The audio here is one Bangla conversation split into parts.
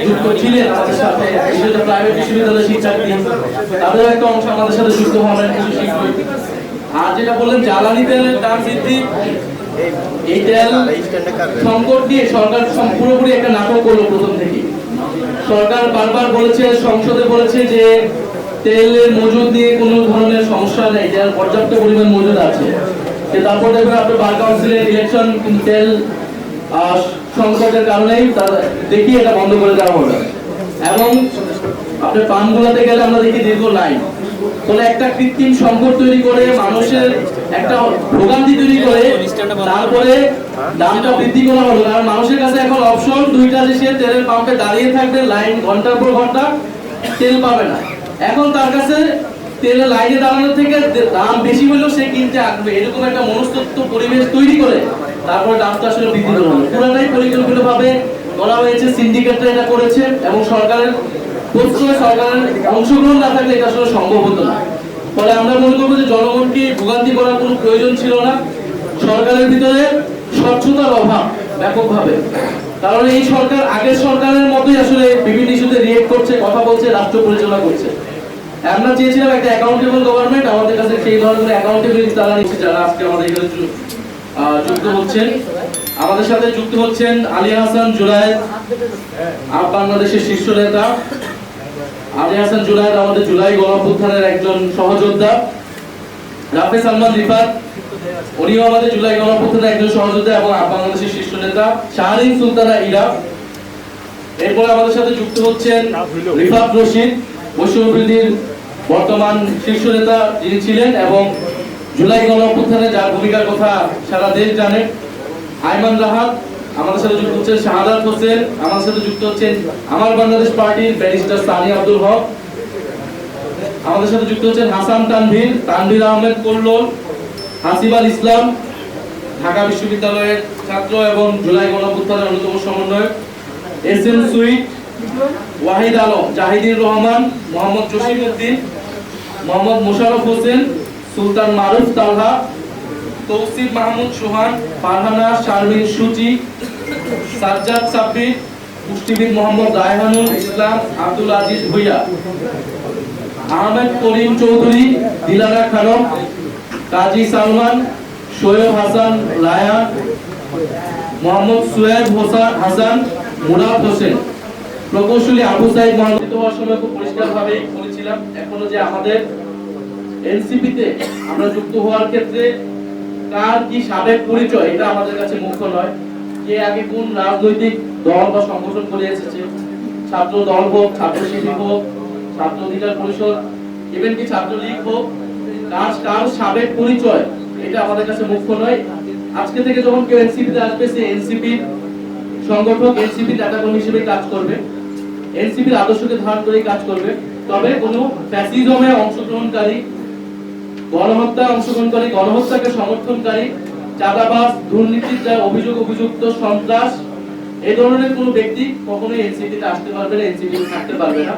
যুক্ত ছিলেন আমাদের সাথে, বিশেষত প্রাইভেট বিশ্ববিদ্যালয়ের শিক্ষার্থী, তাদের একটা অংশ আমাদের সাথে যুক্ত হবেন কিছু শিক্ষক। আর যেটা বললেন জ্বালানি তেলের দাম বৃদ্ধি, এই তেল সংকট দিয়ে সরকার পুরোপুরি একটা নাটক করলো প্রথম থেকে। সরকার বারবার বলেছে, সংসদে বলেছে যে তেলের মজুদ নিয়ে কোনো ধরনের সমস্যা নেই, তেল পর্যাপ্ত পরিমাণ মজুদ আছে। তারপর দেখবেন আপনার বার কাউন্সিলের ইলেকশন, কিন্তু তেল সংকটের কারণেই দেখি এটা বন্ধ করে দেওয়া হবে। এবং আপনার পানগুলাতে গেলে আমরা দেখি দীর্ঘ লাইন। তাহলে একটা কৃত্রিম সংকট তৈরি করে, মানুষের একটা ভোগান্তি তৈরি করে, তারপরে দামটা বৃদ্ধি করা হলো। কারণ মানুষের কাছে এখন অপশন দুইটা, যে সে তেলের পাম্পে দাঁড়িয়ে থাকবে, লাইন ঘন্টার পর ঘন্টা তেল পাবে না। এখন তার কাছে তেলের লাইনে দাঁড়ানোর থেকে দাম বেশি হলেও সে কিনতে আসবে, এরকম একটা মনস্তত্ত্ব পরিবেশ তৈরি করে তারপরে দামটা আসলে বৃদ্ধি করা হলো। পুরাটাই পরিকল্পিতভাবে করা হয়েছে, সিন্ডিকেটরা এটা করেছে, এবং সরকারের প্রশ্রয়, সরকারের অংশগ্রহণ না থাকলে এটা আসলে সম্ভব হতো না। ফলে আমরা মনে করবো যে জনগণকে ভোগান্তি করার কোনো প্রয়োজন ছিল না। সরকারের ভিতরে স্বচ্ছতার অভাব ব্যাপকভাবে, কারণ এই সরকার আগের সরকারের মতোই আসলে বিভিন্ন ইস্যুতে রিয়েক্ট করছে, কথা বলছে, রাষ্ট্র পরিচালনা করছে। আমরা চেয়েছিলাম একটা অ্যাকাউন্টেবল গভর্নমেন্ট, আমাদের কাছে সেই ধরনের অ্যাকাউন্টেবিলিটি তারা নিচ্ছে। যারা আজকে আমাদের এখানে যুক্ত হচ্ছেন, আমাদের সাথে যুক্ত হচ্ছেন আলী হাসান জুনায়েদ, বাংলাদেশের শীর্ষ নেতা। আলী হাসান জুনায়েদ আমাদের জুলাই গণঅভ্যুত্থানের একজন সহযোদ্ধা। রাফে সালমান রিফাত, উনিও আমাদের জুলাই গণঅভ্যুত্থানের একজন সহযোদ্ধা এবং বাংলাদেশের শীর্ষ নেতা। শাহরিন সুলতানা ইরা। এরপর আমাদের সাথে যুক্ত হচ্ছেন রিফাত রশিদ, বৈষম্যবিরোধীর বর্তমান শীর্ষ নেতা যিনি ছিলেন এবং জুলাই গণঅভ্যুত্থানে যার ভূমিকার কথা সারা দেশ জানে। আইমান রাহাত আমাদের সাথে যুক্ত হচ্ছেন। শাহাদাত হোসেন আমাদের সাথে যুক্ত হচ্ছেন আমার বাংলাদেশ পার্টির ব্যারিস্টার সানি আব্দুল হক। আমাদের সাথে যুক্ত হচ্ছেন হাসান তানভীর, তানভীর আহমেদ কল্লোল, হাসিবাল ইসলাম, ঢাকা বিশ্ববিদ্যালয়ের ছাত্র এবং জুলাই গণঅভ্যুত্থানের অন্যতম সমন্বয়ক। এস এম সুইট, ওয়াহিদ আলম, জাহিদুর রহমান, মোহাম্মদ জসিম উদ্দিন, মোহাম্মদ মোশাররফ হোসেন, সুলতান মারুফ তালহা, তৌসিফ মাহমুদ সোহান, ফারহানা শারমিন সুচি, সাজ্জাদ সাব্বির, পুষ্টিবিদ মোহাম্মদ রায়হানুল ইসলাম, আব্দুল আজিজ ভুইয়া, আহমেদ করিম চৌধুরী, দিলারা খানম, কাজী সালমান, শোয়েব হাসান রায়ান, মোহাম্মদ সুয়েব হাসান, মুরাদ হোসেন, প্রকৌশলী আবু সাইদ মোহাম্মদ। হওয়ার সময় খুব পরিষ্কারভাবে বলেছিলাম, এখনো যে আমাদের এনসিপিতে আমরা যুক্ত হওয়ার ক্ষেত্রে কার কি সাবেক পরিচয় এটা আমাদের কাছে মুখ্য নয়। কে আগে কোন রাজনৈতিক দল বা সংগঠন করে এসেছে, ছাত্র দল হোক, ছাত্র শিবির হোক, ছাত্র অধিকার পরিষদ, ইভেন কি ছাত্রলীগ হোক, কার সাবেক পরিচয় এটা আমাদের কাছে মুখ্য নয়। আজকে থেকে যখন কেউ এনসিপিতে আসবে, সে এনসিপির সংগঠক, এনসিপির নেতাকর্মী হিসেবে কাজ করবে, এনসিপির আদর্শকে ধারণ করে কাজ করবে। তবে কোনো ফ্যাসিজমে অংশগ্রহণকারী, গণহত্যা অংশগ্রহণকারী, গণহত্যাকে সমর্থনকারী, চাঁদাবাজ, দুর্নীতির যার অভিযুক্ত, সন্ত্রাস, এই ধরনের কোনো ব্যক্তি কখনোই এনসিপিতে আসতে পারবে না, এনসিপিতে থাকতে পারবে না।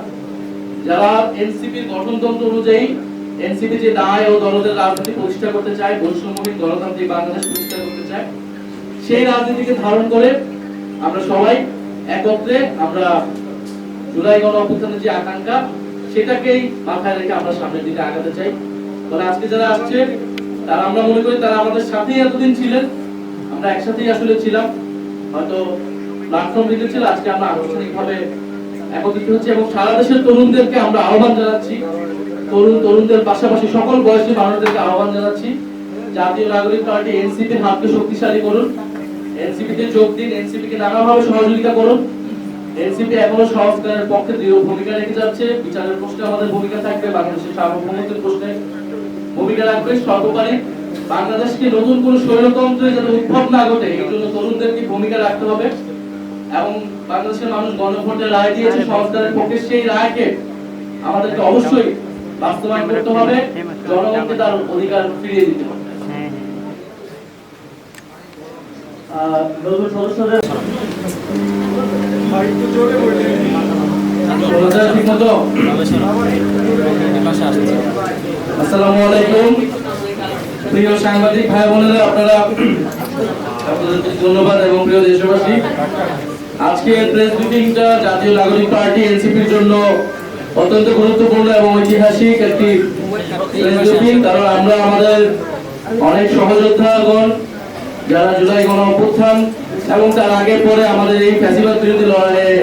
যারা এনসিপির গঠনতন্ত্র অনুযায়ী এনসিপি যে দায় ও দলদের রাজনীতি প্রতিষ্ঠা করতে চায়, বৈষম্যহীন গণতান্ত্রিক বাংলাদেশ প্রতিষ্ঠা করতে চায়, সেই রাজনীতিকে ধারণ করে আমরা সবাই একত্রে আমরা জুলাই গণঅভ্যুত্থানের যে আকাঙ্ক্ষা সেটাকেই মাথায় রেখে আমরা সামনের দিকে আগাতে চাই। তবে আজকে যারা আসছে তারা, আমরা মনে করি তারা আমাদের সাথেই এতদিন ছিলেন, আমরা একসাথেই আসলে ছিলাম, হয়তো প্ল্যাটফর্ম দিতে ছিল। আজকে আমরা আনুষ্ঠানিকভাবে একত্রিত হচ্ছি এবং সারা দেশের তরুণদেরকে আমরা আহ্বান জানাচ্ছি, তরুণদের পাশাপাশি সকল বয়সী মানুষদেরকে আহ্বান জানাচ্ছি, জাতীয় নাগরিক পার্টি এনসিপির হাতকে শক্তিশালী করুন, এনসিপিতে যোগ দিন, এনসিপিকে নানাভাবে সহযোগিতা করুন। এনসিপি এখনো সংস্কারের পক্ষে দৃঢ় ভূমিকা রেখে যাচ্ছে, বিচারের প্রশ্নে আমাদের ভূমিকা থাকবে, বাংলাদেশের সার্বভৌমত্বের প্রশ্নে ভূমিকা রাখবে। সর্বোপরি বাংলাদেশকে নতুন কোন স্বৈরতন্ত্রে যাতে উদ্ভব না ঘটে, এই জন্য তরুণদেরকে ভূমিকা রাখতে হবে। এবং বাংলাদেশের মানুষ গণভোটে রায় দিয়েছে সংস্কারের পক্ষে, সেই রায়কে আমাদেরকে অবশ্যই বাস্তবায়ন করতে হবে, জনগণকে তার অধিকার ফিরিয়ে দিতে হবে। নতুন সদস্যদের আসসালামু আলাইকুম প্রিয় সাংবাদিক ভাই বোনেরা, আপনারা আপনাদেরকে ধন্যবাদ এবং প্রিয় দেশবাসী, আজকে প্রেস ব্রিফিংটা জাতীয় নাগরিক পার্টি এনসিপির জন্য অত্যন্ত গুরুত্বপূর্ণ এবং ঐতিহাসিক একটি প্রেস ব্রিফিং, কারণ আমরা আমাদের অনেক সহযোদ্ধাগণ যারা জুলাই গণ অভ্যুত্থান এবং তার আগে পরে আমাদের এই ফ্যাসিবাদ বিরোধী লড়াইয়ে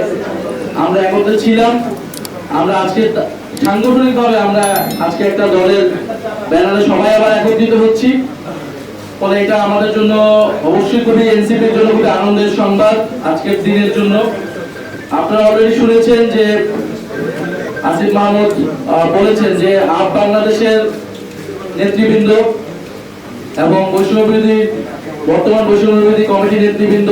আমরা একত্রে ছিলাম। আমরা আজকে সাংগঠনিকভাবে আমরা আজকে একটা দলের ব্যানারে সবাই আবার একত্রিত হচ্ছি, ফলে এটা আমাদের জন্য অবশ্যই খুবই এনসিপির জন্য খুবই আনন্দের সংবাদ আজকের দিনের জন্য। আপনারা অলরেডি শুনেছেন যে আসিফ মাহমুদ বলেছেন যে আপ বাংলাদেশের নেতৃবৃন্দ এবং বৈষম্য বিরোধী বর্তমান বৈষম্য বিরোধী কমিটির নেতৃবৃন্দ